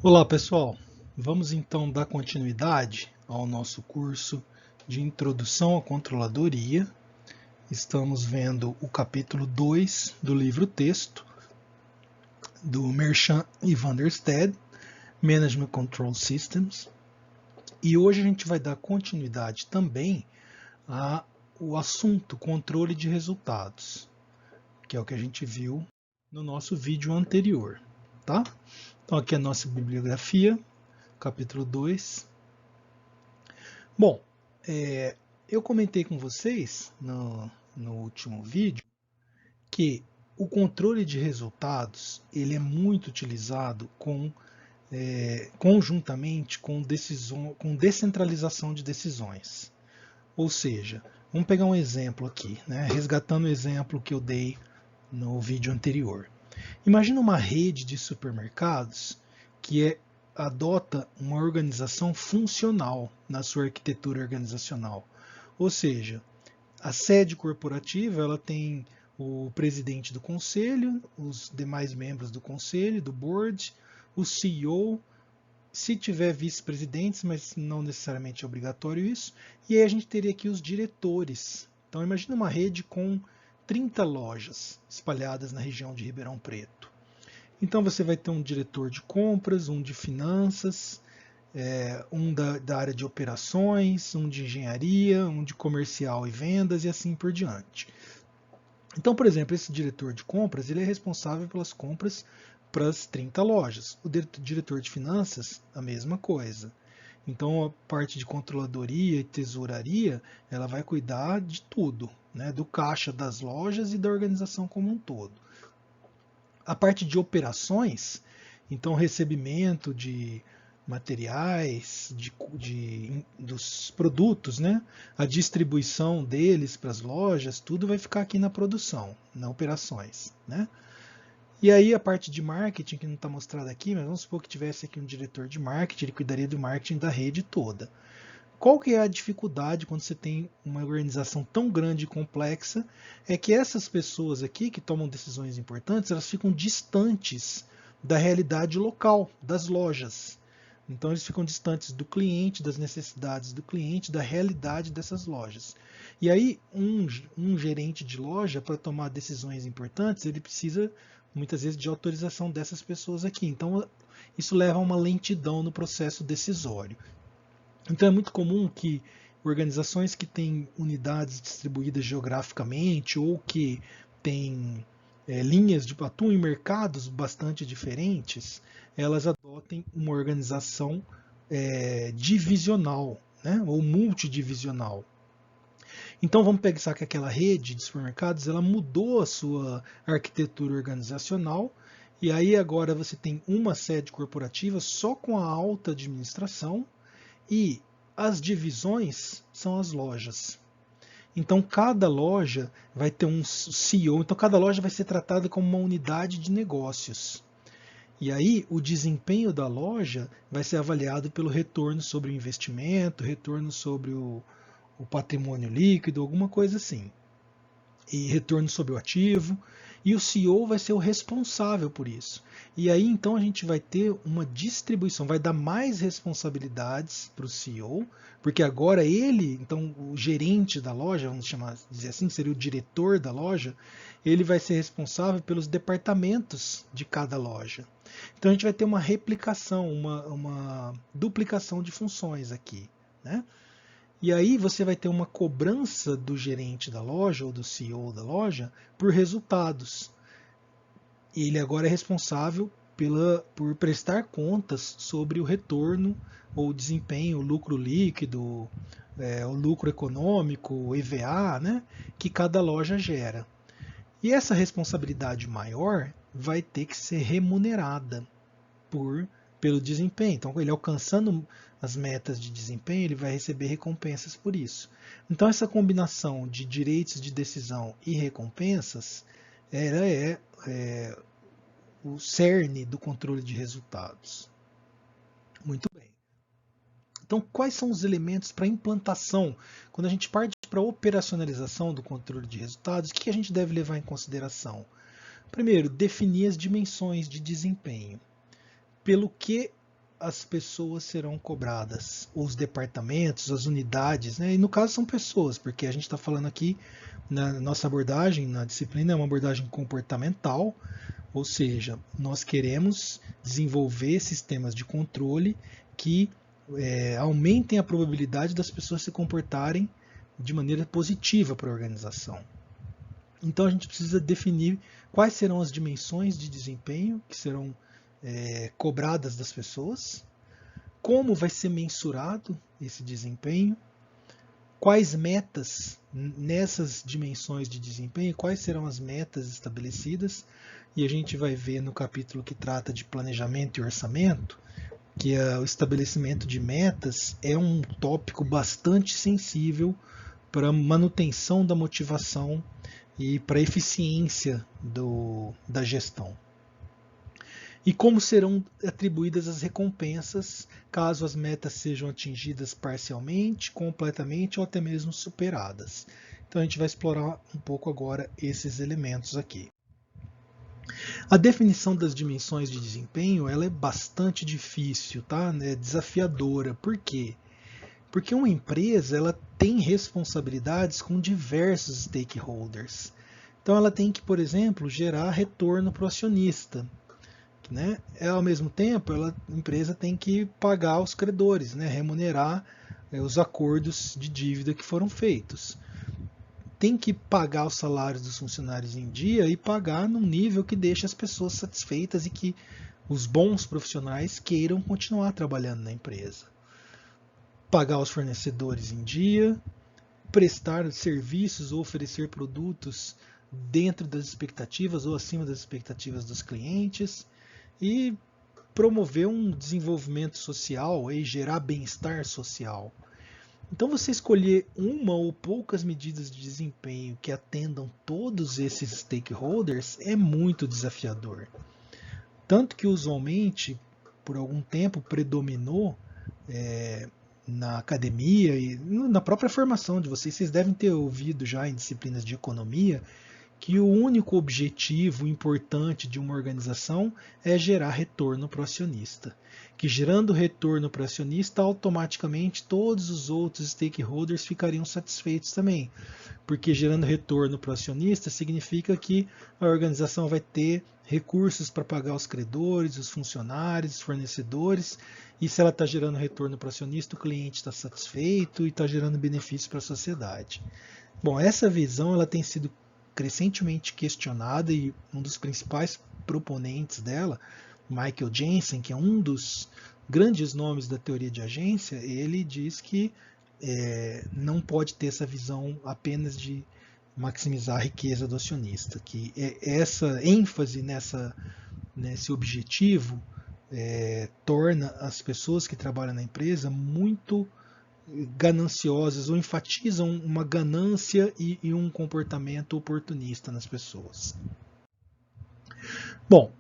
Olá pessoal, vamos então dar continuidade ao nosso curso de Introdução à Controladoria. Estamos vendo o capítulo 2 do livro-texto do Merchant e Van der Stede, Management Control Systems. E hoje a gente vai dar continuidade também ao assunto controle de resultados, que é o que a gente viu no nosso vídeo anterior, tá? Então aqui é a nossa bibliografia, capítulo 2. Bom, eu comentei com vocês no último vídeo que o controle de resultados ele é muito utilizado conjuntamente com descentralização de decisões. Ou seja, vamos pegar um exemplo aqui, né? Resgatando o exemplo que eu dei no vídeo anterior. Imagina uma rede de supermercados que adota uma organização funcional na sua arquitetura organizacional. Ou seja, a sede corporativa ela tem o presidente do conselho, os demais membros do conselho, do board, o CEO, se tiver vice-presidentes, mas não necessariamente é obrigatório isso, e aí a gente teria aqui os diretores. Então imagine uma rede com 30 lojas espalhadas na região de Ribeirão Preto. Então você vai ter um diretor de compras, um de finanças, um da área de operações, um de engenharia, um de comercial e vendas e assim por diante. Então, por exemplo, esse diretor de compras ele é responsável pelas compras para as 30 lojas. O diretor de finanças, a mesma coisa. Então, a parte de controladoria e tesouraria, ela vai cuidar de tudo, né, do caixa das lojas e da organização como um todo. A parte de operações, então recebimento de materiais, dos produtos, né? A distribuição deles para as lojas, tudo vai ficar aqui na produção, nas operações. Né? E aí a parte de marketing, que não está mostrada aqui, mas vamos supor que tivesse aqui um diretor de marketing, ele cuidaria do marketing da rede toda. Qual que é a dificuldade quando você tem uma organização tão grande e complexa? É que essas pessoas aqui que tomam decisões importantes, elas ficam distantes da realidade local, das lojas. Então eles ficam distantes do cliente, das necessidades do cliente, da realidade dessas lojas. E aí um gerente de loja, para tomar decisões importantes, ele precisa muitas vezes de autorização dessas pessoas aqui. Então isso leva a uma lentidão no processo decisório. Então é muito comum que organizações que têm unidades distribuídas geograficamente ou que têm linhas de atuam em mercados bastante diferentes, elas adotem uma organização divisional, né, ou multidivisional. Então vamos pensar que aquela rede de supermercados ela mudou a sua arquitetura organizacional e aí agora você tem uma sede corporativa só com a alta administração e as divisões são as lojas. Então cada loja vai ter um CEO, então cada loja vai ser tratada como uma unidade de negócios. E aí o desempenho da loja vai ser avaliado pelo retorno sobre o investimento, retorno sobre o patrimônio líquido, alguma coisa assim. E retorno sobre o ativo. E o CEO vai ser o responsável por isso. E aí então a gente vai ter uma distribuição, vai dar mais responsabilidades para o CEO, porque agora ele, então o gerente da loja, vamos chamar, dizer assim, seria o diretor da loja, ele vai ser responsável pelos departamentos de cada loja. Então a gente vai ter uma replicação, uma duplicação de funções aqui, né? E aí você vai ter uma cobrança do gerente da loja ou do CEO da loja por resultados. E ele agora é responsável por prestar contas sobre o retorno ou desempenho, o lucro líquido, o lucro econômico, o EVA, né, que cada loja gera. E essa responsabilidade maior vai ter que ser remunerada pelo desempenho. Então, ele alcançando as metas de desempenho, ele vai receber recompensas por isso. Então, essa combinação de direitos de decisão e recompensas, ela é o cerne do controle de resultados. Muito bem. Então, quais são os elementos para implantação? Quando a gente parte para a operacionalização do controle de resultados, o que a gente deve levar em consideração? Primeiro, definir as dimensões de desempenho. Pelo que as pessoas serão cobradas, os departamentos, as unidades, né? E no caso são pessoas, porque a gente está falando aqui, na nossa abordagem, na disciplina, é uma abordagem comportamental, ou seja, nós queremos desenvolver sistemas de controle que aumentem a probabilidade das pessoas se comportarem de maneira positiva para a organização. Então a gente precisa definir quais serão as dimensões de desempenho que serão cobradas das pessoas, como vai ser mensurado esse desempenho, quais metas nessas dimensões de desempenho, quais serão as metas estabelecidas, e a gente vai ver no capítulo que trata de planejamento e orçamento, que o estabelecimento de metas é um tópico bastante sensível para a manutenção da motivação e para a eficiência da gestão. E como serão atribuídas as recompensas caso as metas sejam atingidas parcialmente, completamente ou até mesmo superadas. Então a gente vai explorar um pouco agora esses elementos aqui. A definição das dimensões de desempenho ela é bastante difícil, tá? É desafiadora. Por quê? Porque uma empresa ela tem responsabilidades com diversos stakeholders. Então ela tem que, por exemplo, gerar retorno para o acionista. Né? Ao mesmo tempo, a empresa tem que pagar os credores, né? Remunerar os acordos de dívida que foram feitos. Tem que pagar os salários dos funcionários em dia e pagar num nível que deixe as pessoas satisfeitas e que os bons profissionais queiram continuar trabalhando na empresa. Pagar os fornecedores em dia, prestar serviços ou oferecer produtos dentro das expectativas ou acima das expectativas dos clientes, e promover um desenvolvimento social e gerar bem-estar social. Então você escolher uma ou poucas medidas de desempenho que atendam todos esses stakeholders é muito desafiador. Tanto que usualmente, por algum tempo, predominou na academia e na própria formação de vocês devem ter ouvido já em disciplinas de economia, que o único objetivo importante de uma organização é gerar retorno para o acionista. Que gerando retorno para o acionista, automaticamente todos os outros stakeholders ficariam satisfeitos também. Porque gerando retorno para o acionista significa que a organização vai ter recursos para pagar os credores, os funcionários, os fornecedores, e se ela está gerando retorno para o acionista, o cliente está satisfeito e está gerando benefício para a sociedade. Bom, essa visão ela tem sido crescentemente questionada e um dos principais proponentes dela, Michael Jensen, que é um dos grandes nomes da teoria de agência, ele diz que não pode ter essa visão apenas de maximizar a riqueza do acionista, que essa ênfase nesse objetivo torna as pessoas que trabalham na empresa muito gananciosas ou enfatizam uma ganância e um comportamento oportunista nas pessoas. Bom,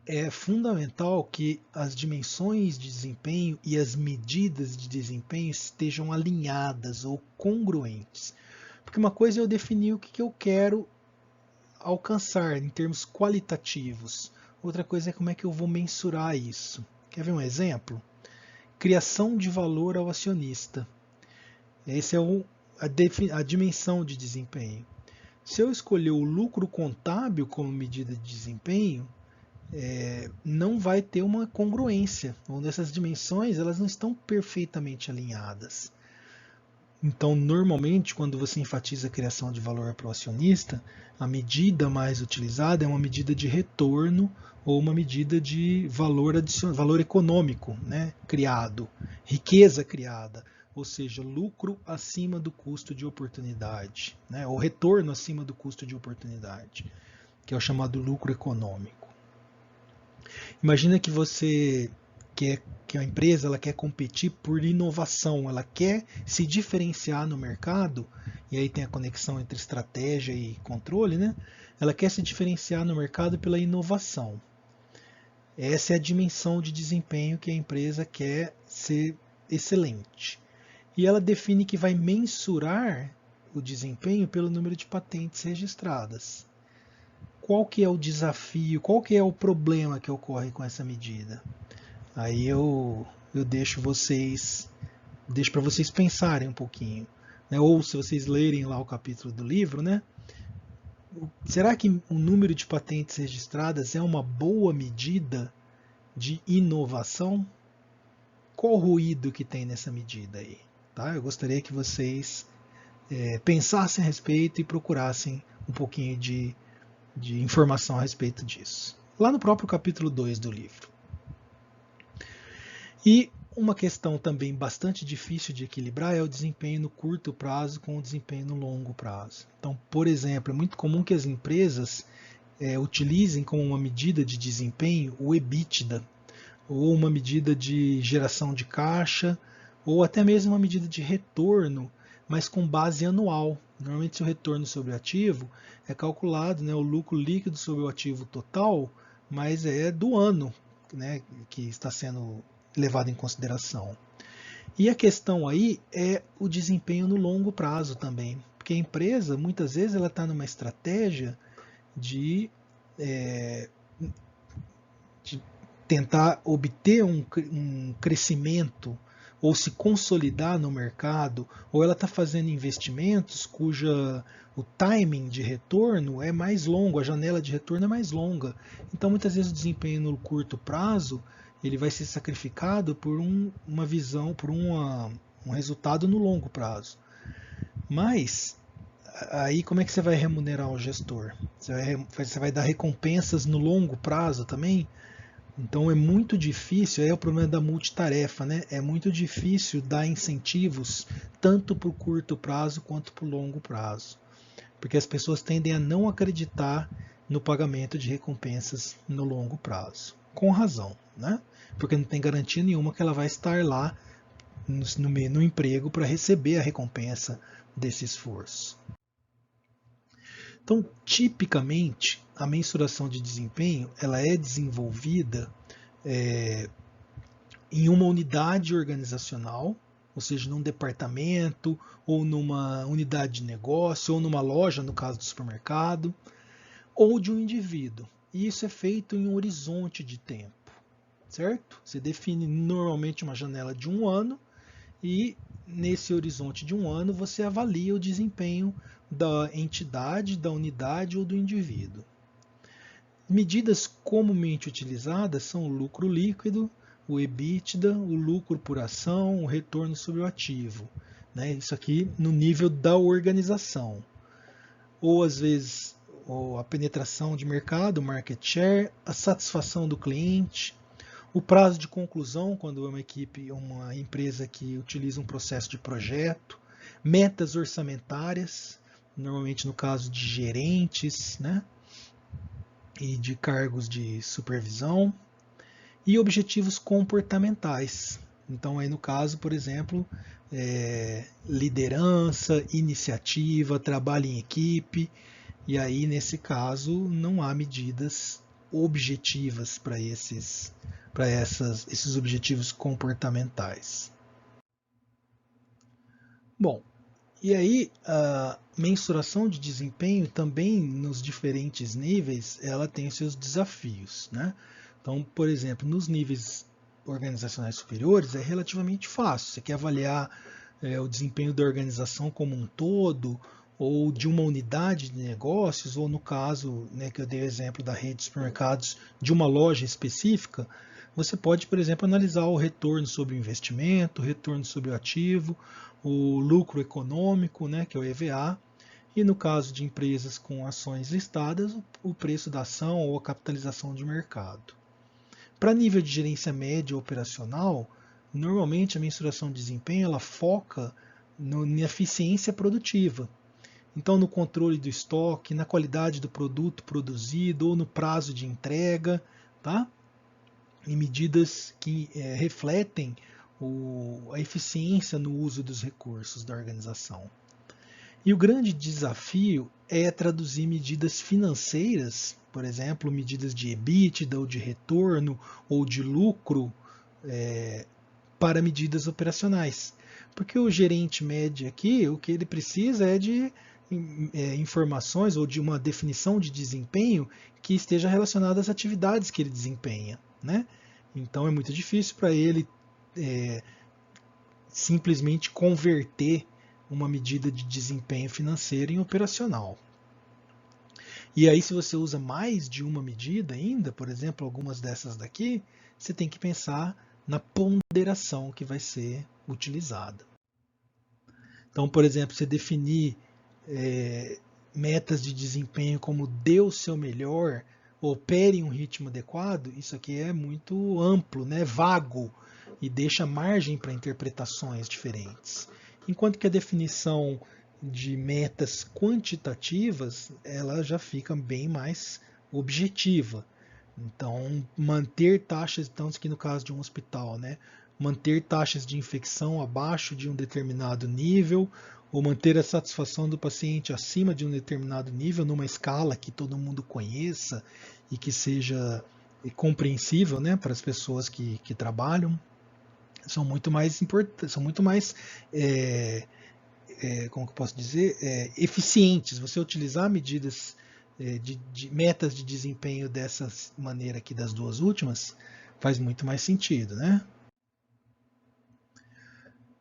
é fundamental que as dimensões de desempenho e as medidas de desempenho estejam alinhadas ou congruentes. Porque uma coisa é eu definir o que eu quero alcançar em termos qualitativos. Outra coisa é como é que eu vou mensurar isso. Quer ver um exemplo? Criação de valor ao acionista. Essa é a dimensão de desempenho. Se eu escolher o lucro contábil como medida de desempenho, não vai ter uma congruência, onde essas dimensões elas não estão perfeitamente alinhadas. Então, normalmente, quando você enfatiza a criação de valor para o acionista, a medida mais utilizada é uma medida de retorno ou uma medida de valor adicional, valor econômico, né, criado, riqueza criada, ou seja, lucro acima do custo de oportunidade, né, ou retorno acima do custo de oportunidade, que é o chamado lucro econômico. Imagina que você que a empresa ela quer competir por inovação, ela quer se diferenciar no mercado, e aí tem a conexão entre estratégia e controle, né? Ela quer se diferenciar no mercado pela inovação. Essa é a dimensão de desempenho que a empresa quer ser excelente. E ela define que vai mensurar o desempenho pelo número de patentes registradas. Qual que é o desafio, qual que é o problema que ocorre com essa medida? Aí eu deixo para vocês pensarem um pouquinho, né? Ou se vocês lerem lá o capítulo do livro, né? Será que o número de patentes registradas é uma boa medida de inovação? Qual o ruído que tem nessa medida aí? Tá? Eu gostaria que vocês pensassem a respeito e procurassem um pouquinho de informação a respeito disso. Lá no próprio capítulo 2 do livro. E uma questão também bastante difícil de equilibrar é o desempenho no curto prazo com o desempenho no longo prazo. Então, por exemplo, é muito comum que as empresas utilizem como uma medida de desempenho o EBITDA, ou uma medida de geração de caixa, ou até mesmo uma medida de retorno, mas com base anual. Normalmente, se o retorno sobre o ativo é calculado, né, o lucro líquido sobre o ativo total, mas é do ano, né, que está sendo levado em consideração. E a questão aí é o desempenho no longo prazo também, porque a empresa muitas vezes ela está numa estratégia de, de tentar obter um crescimento ou se consolidar no mercado, ou ela está fazendo investimentos cuja o timing de retorno é mais longo, a janela de retorno é mais longa. Então, muitas vezes o desempenho no curto prazo ele vai ser sacrificado por uma visão, por um resultado no longo prazo. Mas aí como é que você vai remunerar o gestor? Você vai dar recompensas no longo prazo também? Então é muito difícil, aí é o problema da multitarefa, né? É muito difícil dar incentivos tanto para o curto prazo quanto para o longo prazo. Porque as pessoas tendem a não acreditar no pagamento de recompensas no longo prazo. Com razão, né? Porque não tem garantia nenhuma que ela vai estar lá no emprego para receber a recompensa desse esforço. Então, tipicamente, a mensuração de desempenho ela é desenvolvida em uma unidade organizacional, ou seja, num departamento, ou numa unidade de negócio, ou numa loja, no caso do supermercado, ou de um indivíduo. E isso é feito em um horizonte de tempo, certo? Você define normalmente uma janela de um ano e nesse horizonte de um ano você avalia o desempenho da entidade, da unidade ou do indivíduo. Medidas comumente utilizadas são o lucro líquido, o EBITDA, o lucro por ação, o retorno sobre o ativo. Né? Isso aqui no nível da organização. Ou às vezes a penetração de mercado, market share, a satisfação do cliente, o prazo de conclusão, quando é uma empresa que utiliza um processo de projeto, metas orçamentárias, normalmente no caso de gerentes, né? E de cargos de supervisão, e objetivos comportamentais. Então, aí no caso, por exemplo, liderança, iniciativa, trabalho em equipe, e aí nesse caso não há medidas objetivas para esses objetivos comportamentais. Bom, e aí a mensuração de desempenho também nos diferentes níveis ela tem seus desafios, né? Então, por exemplo, nos níveis organizacionais superiores é relativamente fácil. Você quer avaliar o desempenho da organização como um todo, ou de uma unidade de negócios, ou no caso, né, que eu dei o exemplo da rede de supermercados, de uma loja específica, você pode, por exemplo, analisar o retorno sobre o investimento, o retorno sobre o ativo, o lucro econômico, né, que é o EVA, e no caso de empresas com ações listadas, o preço da ação ou a capitalização de mercado. Para nível de gerência média operacional, normalmente a mensuração de desempenho ela foca na eficiência produtiva. Então, no controle do estoque, na qualidade do produto produzido ou no prazo de entrega, tá? Em medidas que refletem a eficiência no uso dos recursos da organização. E o grande desafio é traduzir medidas financeiras, por exemplo, medidas de EBITDA ou de retorno ou de lucro, para medidas operacionais. Porque o gerente médio aqui, o que ele precisa é de informações ou de uma definição de desempenho que esteja relacionada às atividades que ele desempenha, né? Então é muito difícil para ele simplesmente converter uma medida de desempenho financeiro em operacional. E aí, se você usa mais de uma medida ainda, por exemplo, algumas dessas daqui, você tem que pensar na ponderação que vai ser utilizada. Então, por exemplo, você definir metas de desempenho como dê o seu melhor, opere em um ritmo adequado, isso aqui é muito amplo, né? Vago, e deixa margem para interpretações diferentes. Enquanto que a definição de metas quantitativas, ela já fica bem mais objetiva. Então, manter taxas, então, aqui no caso de um hospital, né? Manter taxas de infecção abaixo de um determinado nível, ou manter a satisfação do paciente acima de um determinado nível, numa escala que todo mundo conheça e que seja compreensível, né, para as pessoas que trabalham, são muito mais importantes, são muito mais, como que eu posso dizer, eficientes. Você utilizar medidas de metas de desempenho dessa maneira aqui das duas últimas faz muito mais sentido, né?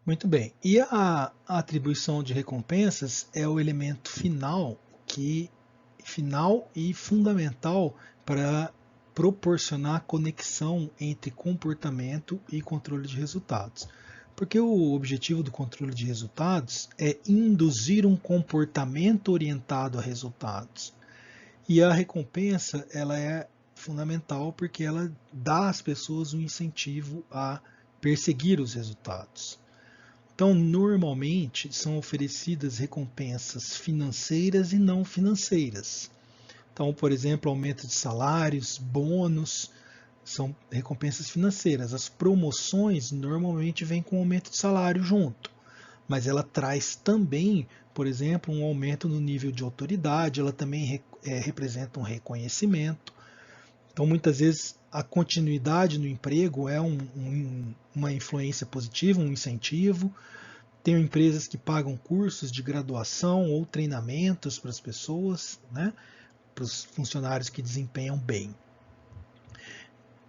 Muito bem. E a atribuição de recompensas é o elemento final e fundamental para proporcionar conexão entre comportamento e controle de resultados. Porque o objetivo do controle de resultados é induzir um comportamento orientado a resultados. E a recompensa, ela é fundamental porque ela dá às pessoas um incentivo a perseguir os resultados. Então, normalmente são oferecidas recompensas financeiras e não financeiras. Então, por exemplo, aumento de salários, bônus, são recompensas financeiras. As promoções normalmente vêm com aumento de salário junto, mas ela traz também, por exemplo, um aumento no nível de autoridade, ela também representa um reconhecimento. Então, muitas vezes, a continuidade no emprego é uma influência positiva, um incentivo. Tem empresas que pagam cursos de graduação ou treinamentos para as pessoas, né, para os funcionários que desempenham bem.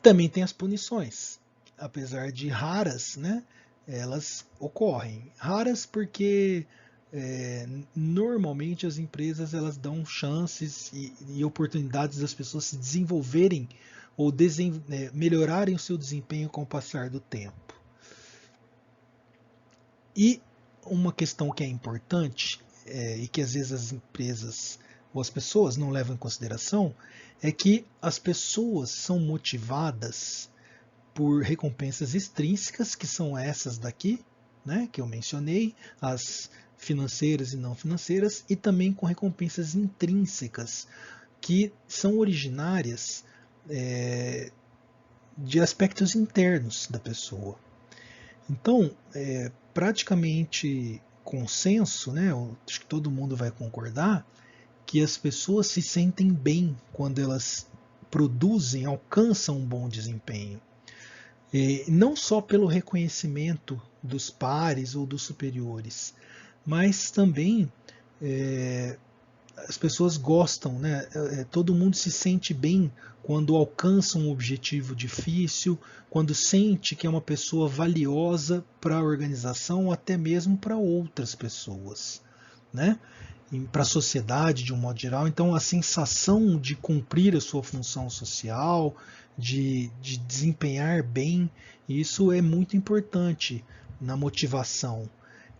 Também tem as punições, apesar de raras, né, elas ocorrem. Raras porque normalmente as empresas elas dão chances e oportunidades das pessoas se desenvolverem ou melhorarem o seu desempenho com o passar do tempo. E uma questão que é importante e que às vezes as empresas ou as pessoas não levam em consideração é que as pessoas são motivadas por recompensas extrínsecas, que são essas daqui, né, que eu mencionei, as financeiras e não financeiras, e também com recompensas intrínsecas, que são originárias de aspectos internos da pessoa. Então, praticamente consenso, né, acho que todo mundo vai concordar, que as pessoas se sentem bem quando elas produzem, alcançam um bom desempenho. Não só pelo reconhecimento dos pares ou dos superiores, mas também as pessoas gostam, né? Todo mundo se sente bem quando alcança um objetivo difícil, quando sente que é uma pessoa valiosa para a organização ou até mesmo para outras pessoas, né? Para a sociedade de um modo geral. Então, a sensação de cumprir a sua função social, de desempenhar bem, isso é muito importante na motivação.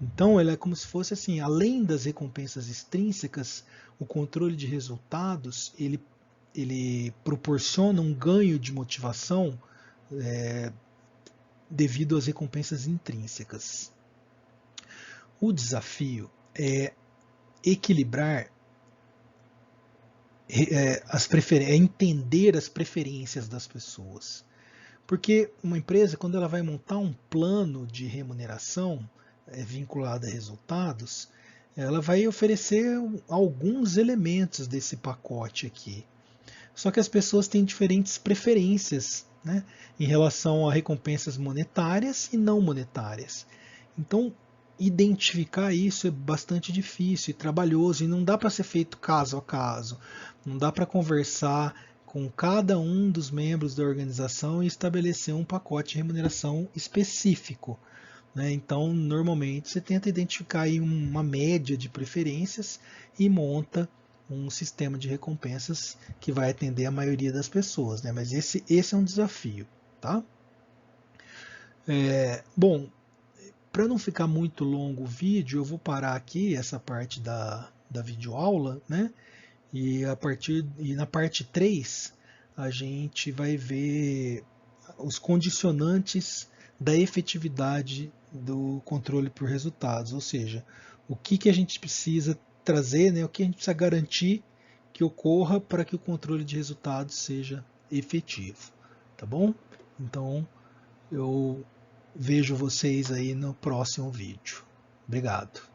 Então, ela é como se fosse assim, além das recompensas extrínsecas, o controle de resultados, ele proporciona um ganho de motivação devido às recompensas intrínsecas. O desafio é equilibrar, entender as preferências das pessoas. Porque uma empresa, quando ela vai montar um plano de remuneração vinculado a resultados, ela vai oferecer alguns elementos desse pacote aqui. Só que as pessoas têm diferentes preferências, né, em relação a recompensas monetárias e não monetárias. Então, identificar isso é bastante difícil e trabalhoso, e não dá para ser feito caso a caso. Não dá para conversar com cada um dos membros da organização e estabelecer um pacote de remuneração específico, né? Então, normalmente, você tenta identificar aí uma média de preferências e monta um sistema de recompensas que vai atender a maioria das pessoas, né? Mas esse é um desafio, tá? Bom, para não ficar muito longo o vídeo, eu vou parar aqui essa parte da videoaula, né? E na parte 3 a gente vai ver os condicionantes da efetividade do controle por resultados, ou seja, o que a gente precisa trazer, né, o que a gente precisa garantir que ocorra para que o controle de resultados seja efetivo, tá bom? Então eu vejo vocês aí no próximo vídeo. Obrigado.